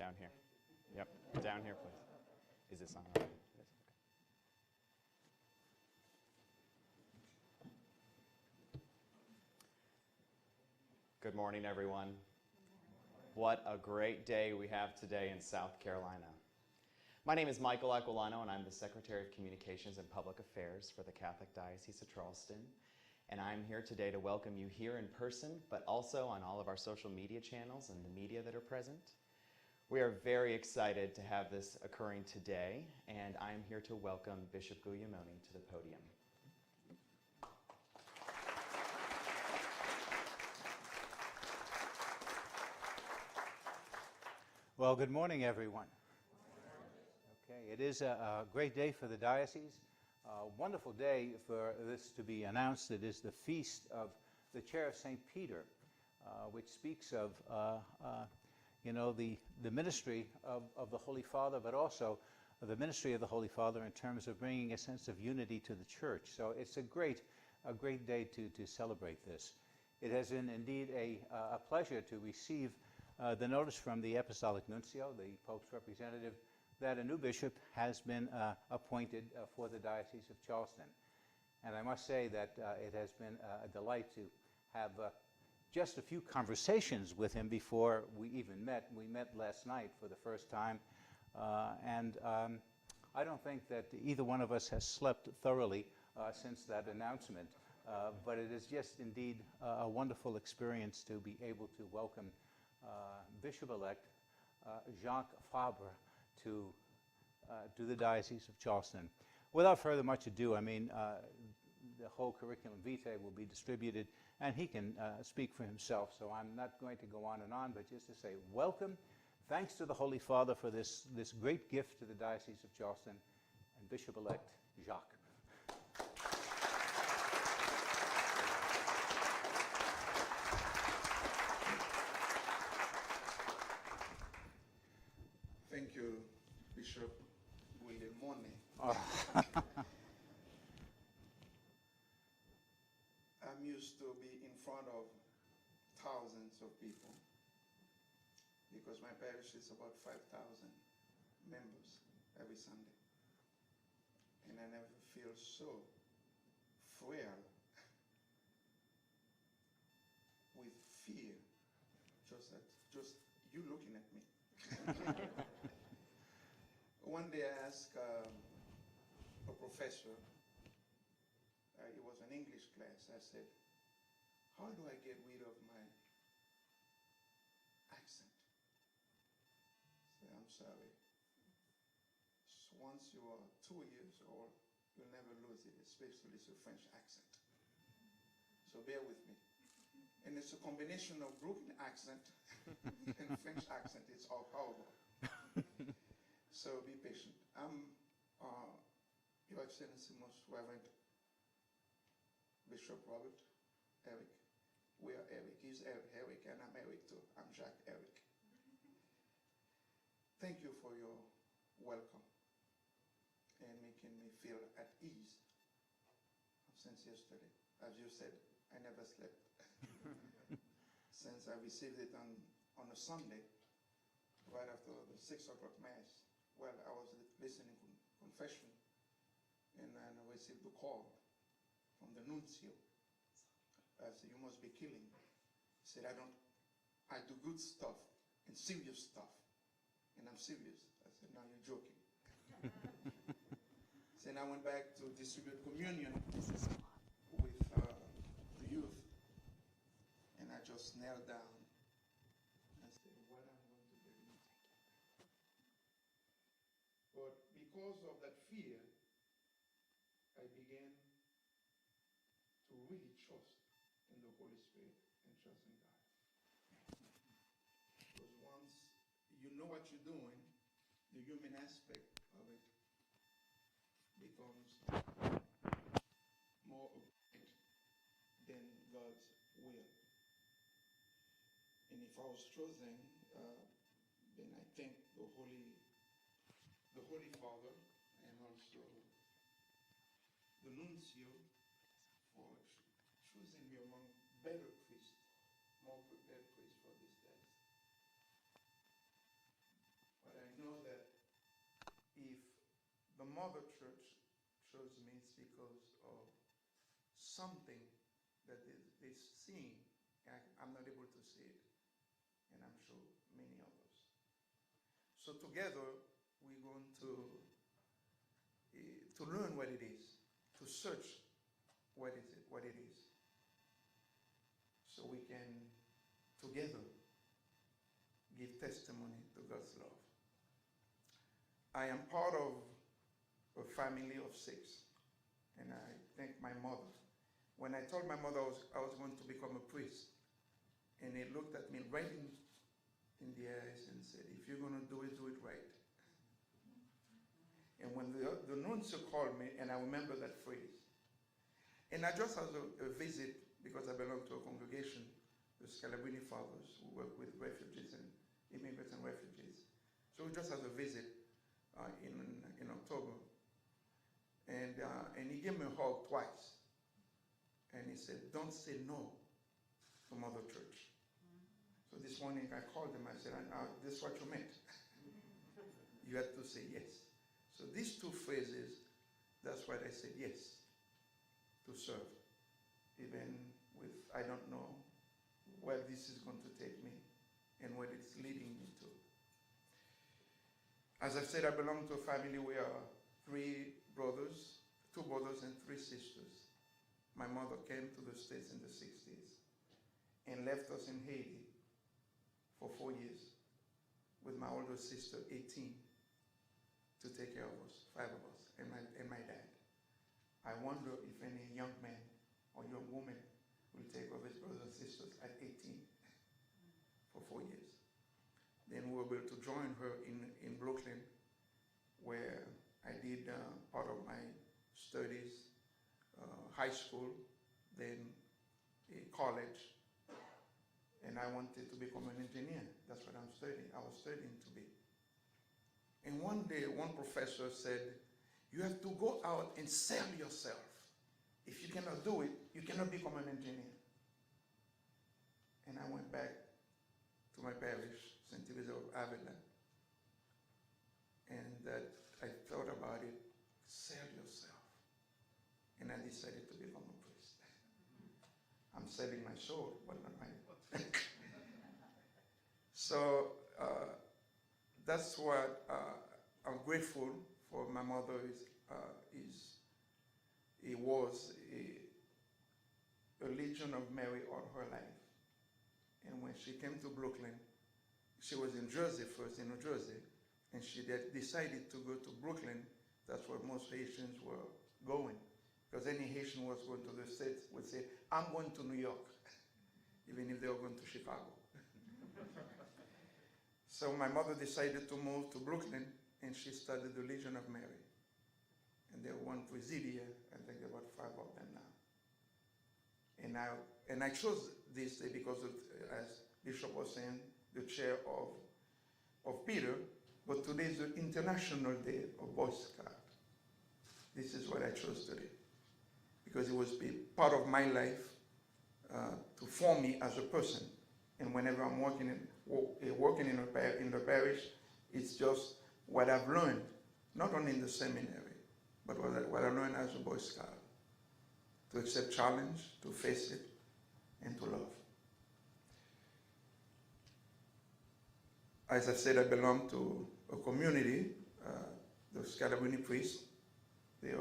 Down here. Yep, down here, please. Is this on? All right. It is. Okay. Good morning, everyone. What a great day we have today in South Carolina. My name is Michael Aquilano, and I'm the Secretary of Communications and Public Affairs for the Catholic Diocese of Charleston. And I'm here today to welcome you here in person, but also on all of our social media channels and the media that are present. We are very excited to have this occurring today, and I'm here to welcome Bishop Guglielmone to the podium. Well, good morning, everyone. Okay, it is a great day for the diocese. A wonderful day for this to be announced. It is the feast of the Chair of St. Peter, which speaks of the ministry of the Holy Father, but also the ministry of the Holy Father in terms of bringing a sense of unity to the Church. So it's a great day to celebrate this. It has been indeed a pleasure to receive the notice from the Apostolic Nuncio, the Pope's representative, that a new bishop has been appointed for the Diocese of Charleston. And I must say that it has been a delight to have just a few conversations with him before we even met. We met last night for the first time, and I don't think that either one of us has slept thoroughly since that announcement, but it is just indeed a wonderful experience to be able to welcome Bishop-elect Jacques Fabre to the Diocese of Charleston. Without further much ado, the whole curriculum vitae will be distributed, and he can speak for himself, so I'm not going to go on and on, but just to say welcome. Thanks to the Holy Father for this great gift to the Diocese of Charleston, and Bishop-elect Jacques. Thank you, Bishop Guglielmone. I'm used to be in front of thousands of people because my parish is about 5,000 members every Sunday. And I never feel so frail with fear, just you looking at me. One day I asked a professor, it was an English class, I said, how do I get rid of my accent? I said, I'm sorry. So once you are 2 years old, you'll never lose it, especially the French accent. So bear with me. And it's a combination of Brooklyn accent and French accent. It's all powerful. So be patient. I'm Your Excellency, Most Reverend Bishop Robert Eric. We are Eric. He's Eric, and I'm Eric too. I'm Jacques Eric. Thank you for your welcome and making me feel at ease since yesterday. As you said, I never slept. Since I received it on a Sunday, right after the 6 o'clock Mass. Well, I was listening to confession, and then I received a call from the nuncio. I said, you must be killing. He said, I do good stuff and serious stuff. And I'm serious. I said, no, you're joking. Then I went back to distribute communion with the youth. And I just knelt down and said, what I'm going to do. But because of that fear, I began to really trust in the Holy Spirit and trust in God. Because once you know what you're doing, the human aspect of it becomes more important than God's will. And if I was chosen, then I thank the Holy Father and also the nuncio for choosing me among better priests, more prepared priests for these days. the mother church chose me is because of something that they're seeing. I'm not able to see it, and I'm sure many others. So together, we're going to learn what it is, to search what it is, so we can together give testimony to God's love. I am part of a family of 6, and I thank my mother. When I told my mother I was going to become a priest, and he looked at me right in the eyes and said, if you're going to do it right. And when the nuncio called me, and I remember that phrase, and I just had a visit, because I belong to a congregation, the Scalabrini Fathers, who work with refugees and immigrants and refugees. So we just had a visit in October. And he gave me a hug twice. And he said, don't say no to Mother Church. So this morning I called him, I said, this is what you meant. You had to say yes. So these 2 phrases, that's why I said yes, to serve. Even with, I don't know where this is going to take me and what it's leading me to. As I said, I belong to a family where 3 brothers, 2 brothers and 3 sisters. My mother came to the States in the 60s and left us in Haiti for 4 years with my older sister, 18, to take care of us, 5 of us, and my dad. I wonder if any young man or young woman will take care of his brothers and sisters at 18 for 4 years. Then we were able to join her in Brooklyn, where I did part of my studies, high school, then college, and I wanted to become an engineer. That's what I'm studying. I was studying to be. And one day, one professor said, you have to go out and sell yourself. If you cannot do it, you cannot become an engineer. And I went back to my parish, St. Teresa of Avila, and I thought about it, sell yourself. And I decided to become a priest. I'm selling my soul, but not my So that's what I'm grateful for. My mother was a Legion of Mary all her life. And when she came to Brooklyn, she was in Jersey first, in New Jersey, and she decided to go to Brooklyn. That's where most Haitians were going. Because any Haitian was going to the States would say, I'm going to New York, even if they were going to Chicago. So my mother decided to move to Brooklyn, and she started the Legion of Mary. And there were 1 presidia, I think there were 5 of them now. And I chose this day because, as Bishop was saying, the chair of Peter, but today is the International Day of Boy Scout. This is what I chose today, because it was part of my life to form me as a person. And whenever I'm working in the parish, it's just what I've learned, not only in the seminary, but what I learned as a Boy Scout. To accept challenge, to face it, and to love. As I said, I belong to a community, the Scalabrini priests. They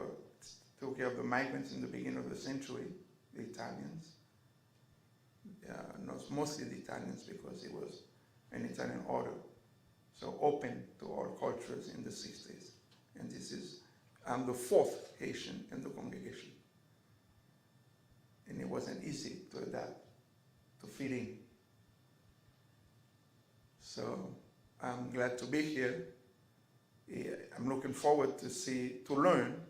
took care of the migrants in the beginning of the century, the Italians. Not mostly the Italians, because it was an Italian order, so open to all cultures in the 60s. And I'm the 4th Haitian in the congregation. And it wasn't easy to adapt, to fit in. So I'm glad to be here. I'm looking forward to learn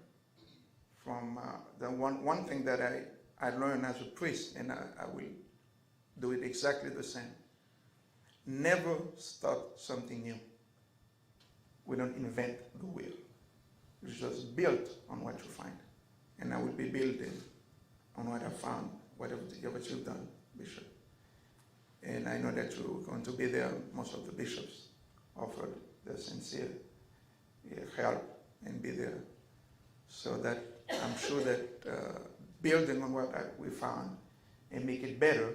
from the one thing that I learned as a priest, and I will do it exactly the same. Never start something new. We don't invent the wheel. It's just built on what you find. And I will be building on what I found, whatever you've done, Bishop. And I know that you're going to be there. Most of the bishops offered their sincere help and be there. So that I'm sure that building on what we found and make it better,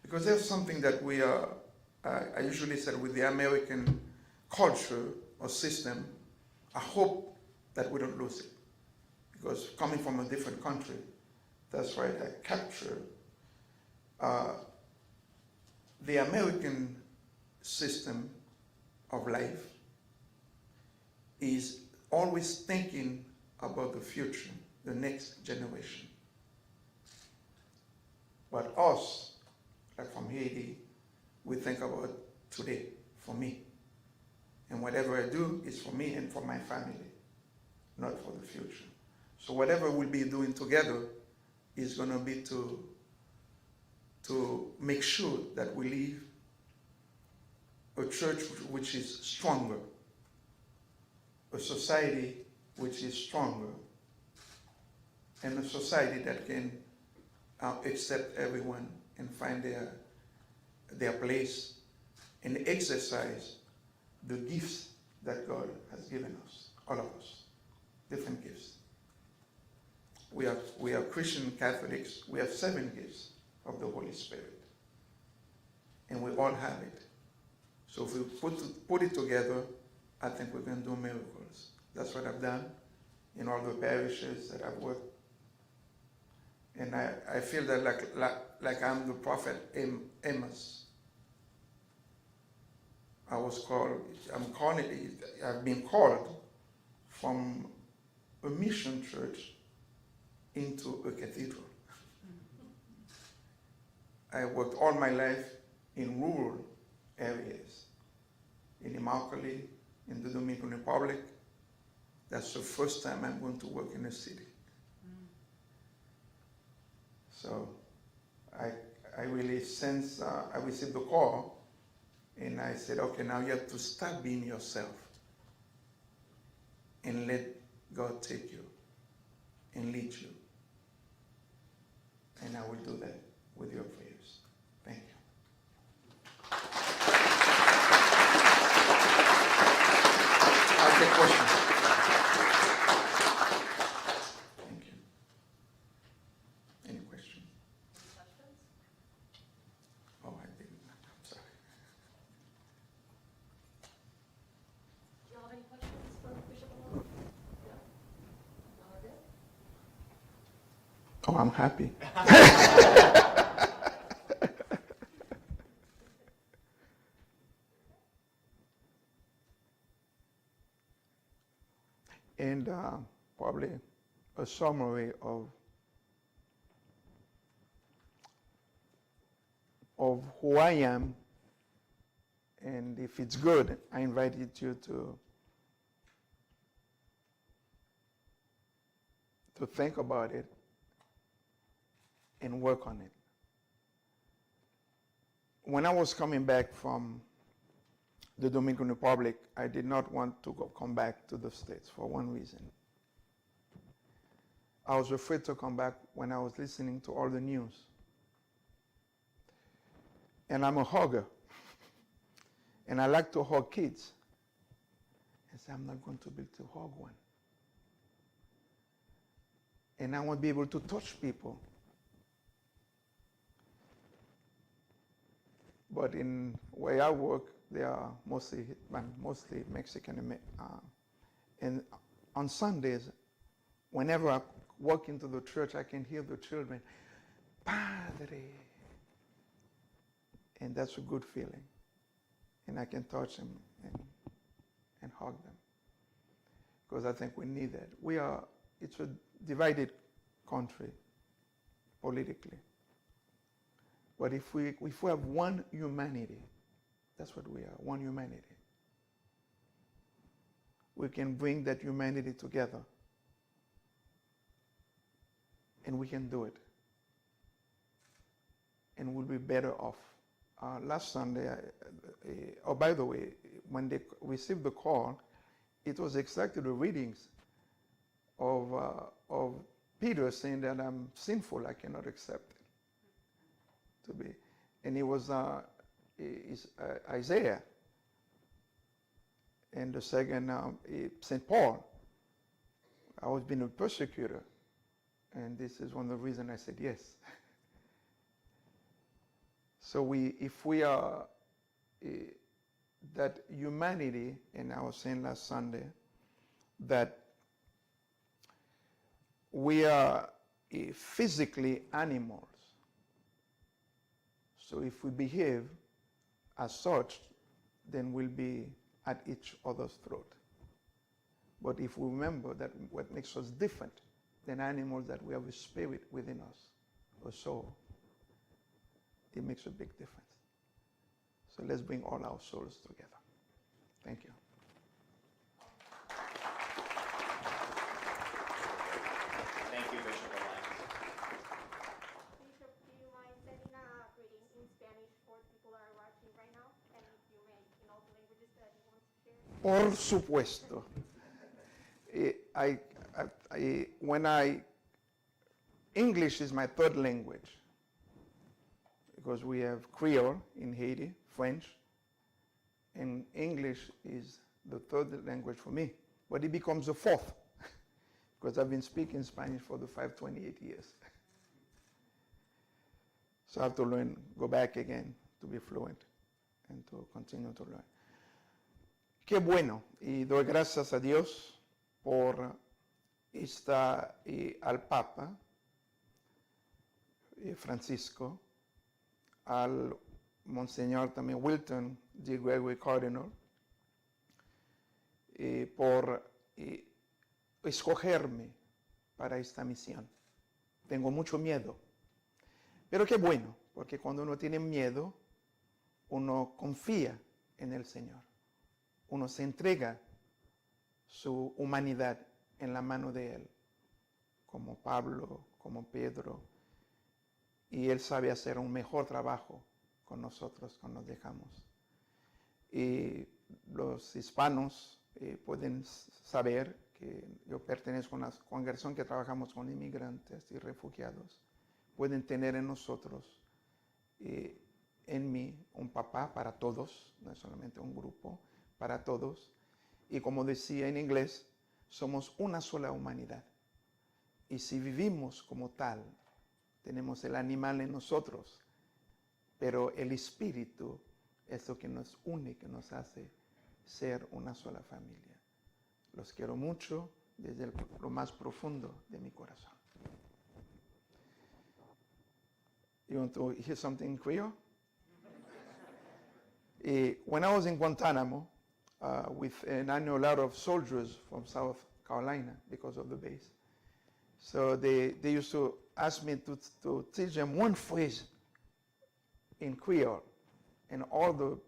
because there's something that we are, I usually said with the American culture or system, I hope that we don't lose it. Because coming from a different country, that's right, I capture the American system of life is always thinking about the future, the next generation. But us, like from Haiti, we think about today, for me. And whatever I do is for me and for my family, not for the future. So whatever we'll be doing together is going to be to make sure that we leave a church which is stronger, a society which is stronger, and a society that can accept everyone and find their place and exercise the gifts that God has given us, all of us, different gifts. We are Christian Catholics. We have 7 gifts of the Holy Spirit, and we all have it. So if we put it together, I think we can do miracles. That's what I've done in all the parishes that I've worked. And I feel that like I'm the prophet Amos. I've been called from a mission church into a cathedral. I worked all my life in rural areas, in Immokalee, in the Dominican Republic. That's the first time I'm going to work in a city. So I really sense, I received the call, and I said, okay, now you have to stop being yourself and let God take you and lead you. And I will do that with your prayers. Thank you. I'll take questions. Thank you. Any questions? Oh, I didn't. I'm sorry. Do you have any questions for Bishop Alon? Yeah? All good? Oh, I'm happy. And probably a summary of who I am, and if it's good, I invited you to think about it and work on it. When I was coming back from the Dominican Republic, I did not want to come back to the States for one reason. I was afraid to come back when I was listening to all the news. And I'm a hugger. And I like to hug kids. I said, I'm not going to be able to hug one. And I want to be able to touch people. But in where I work, they are mostly Mexican. And on Sundays, whenever I walk into the church, I can hear the children, Padre. And that's a good feeling. And I can touch them and hug them. Because I think we need that. It's a divided country politically. But if we have one humanity, that's what we are, one humanity. We can bring that humanity together. And we can do it. And we'll be better off. Last Sunday, by the way, when they received the call, it was exactly the readings of Peter saying that I'm sinful, I cannot accept it. To be, and it was Isaiah, and the second St. Paul was being a persecutor, and this is one of the reasons I said yes. So if we are that humanity, and I was saying last Sunday, that we are physically animals. So if we behave as such, then we'll be at each other's throat. But if we remember that what makes us different than animals, that we have a spirit within us, a soul, it makes a big difference. So let's bring all our souls together. Thank you. Thank you, Bishop-elect. Bishop, do you mind sending a greeting in Spanish for the people that are watching right now? And if you may, in all the languages that you want to share? Por supuesto. English is my third language, because we have Creole in Haiti, French, and English is the third language for me. But it becomes the fourth, because I've been speaking Spanish for the 28 years. So I have to learn, go back again to be fluent and to continue to learn. Qué bueno, y doy gracias a Dios por al Papa Francisco, al Monseñor también Wilton D. Gregory Cardinal, por escogerme para esta misión. Tengo mucho miedo, pero qué bueno, porque cuando uno tiene miedo, uno confía en el Señor. Uno se entrega su humanidad en la mano de Él, como Pablo, como Pedro, y Él sabe hacer un mejor trabajo con nosotros cuando nos dejamos. Y los hispanos pueden saber que yo pertenezco a una congregación que trabajamos con inmigrantes y refugiados. Pueden tener en nosotros, en mí, un papá para todos, no es solamente un grupo, para todos. Y como decía en inglés, somos una sola humanidad. Y si vivimos como tal, tenemos el animal en nosotros, pero el espíritu es lo que nos une, que nos hace ser una sola familia. Los quiero mucho desde lo más profundo de mi corazón. You want to hear something in Creole? When I was in Guantanamo, and I know a lot of soldiers from South Carolina because of the base. So they used to ask me to teach them one phrase in Creole, and all the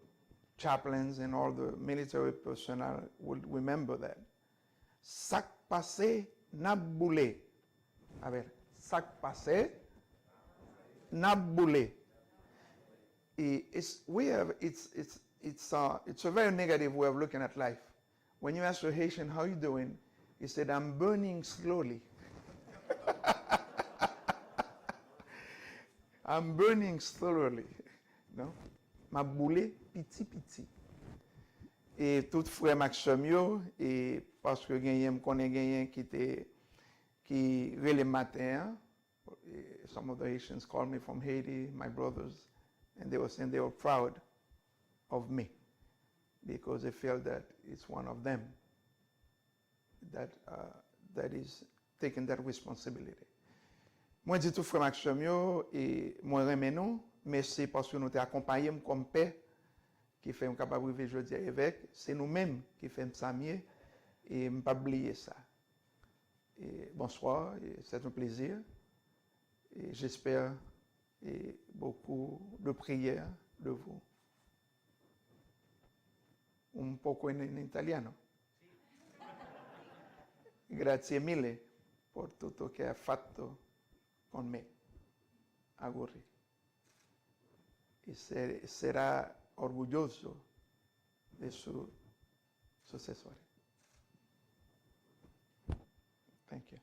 chaplains and all the military personnel would remember that. Sac passé n'a boulé. A ver, sac passé n'a boulé. It's a very negative way of looking at life. When you ask a Haitian, how you doing? He said, I'm burning slowly. I'm burning slowly. No? Ma boule piti piti. Et tout frère Maxime yo, et parce que genyen konnen genyen qui really matin, some of the Haitians called me from Haiti, my brothers, and they were saying they were proud of me because they felt that it's one of them that is taking that responsibility. Moi dis tout frère Maxime yo, et moi remen nou, merci parce que nous t'ai accompagné comme père qui fait un capable de vivre jeudi évêque, c'est nous-mêmes qui faisons ça mieux et ne pas oublier ça. Et bonsoir, et c'est un plaisir et j'espère beaucoup de prières de vous. Un poco en italiano. Grazie mille por tutto che ha fatto con me. Auguri. Y será orgulloso de su sucesor. Thank you.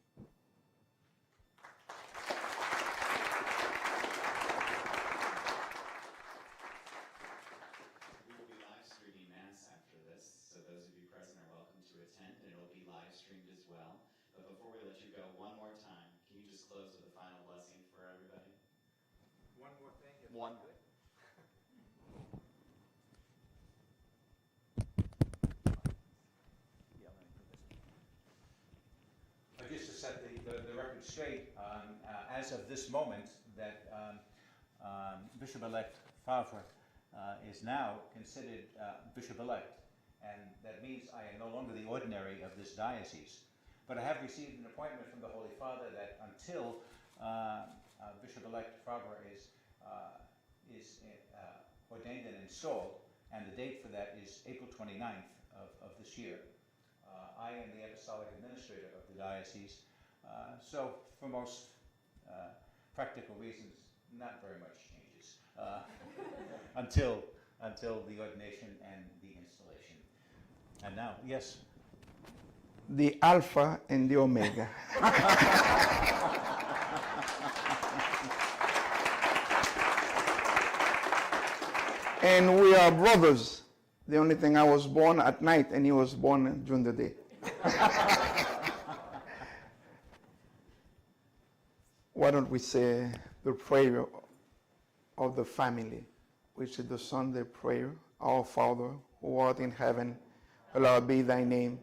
We will be live streaming Mass after this, so those of you present are welcome to attend, and it will be live streamed as well. But before we go one more time. Can you just close with a final blessing for everybody? One more thing. One. Just to set the record straight, as of this moment, that Bishop-elect Favre is now considered Bishop-elect, and that means I am no longer the ordinary of this diocese. But I have received an appointment from the Holy Father that until Bishop-elect Favre is ordained and installed, and the date for that is April 29th of this year. I am the Apostolic Administrator of the diocese, so for most practical reasons, not very much changes until the ordination and the installation. And now, yes? The Alpha and the Omega. And we are brothers. The only thing, I was born at night and he was born during the day. Why don't we say the prayer of the family, which is the Sunday prayer. Our Father, who art in heaven, hallowed be thy name.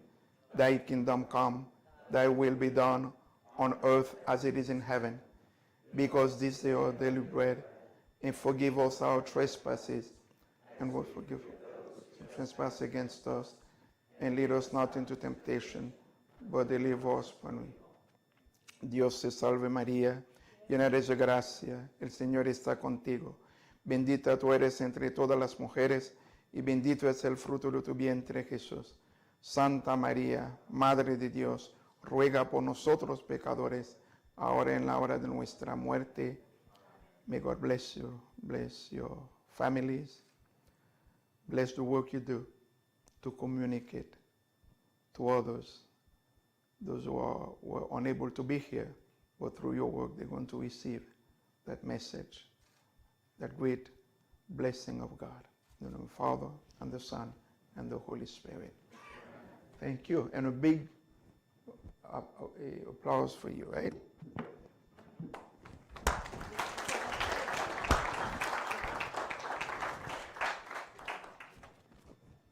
Thy kingdom come, thy will be done on earth as it is in heaven. Because this day our daily bread, and forgive us our trespasses, and we'll forgive trespass against us, and lead us not into temptation, but deliver us from evil. Dios te salve María, llena eres de gracia, el Señor está contigo. Bendita tú eres entre todas las mujeres, y bendito es el fruto de tu vientre, Jesús. Santa María, Madre de Dios, ruega por nosotros pecadores, ahora en la hora de nuestra muerte. May God bless you, bless your families, bless the work you do to communicate to others, those who were unable to be here, but through your work they're going to receive that message, that great blessing of God. In the name of the Father, and the Son, and the Holy Spirit. Thank you, and a big applause for you, right?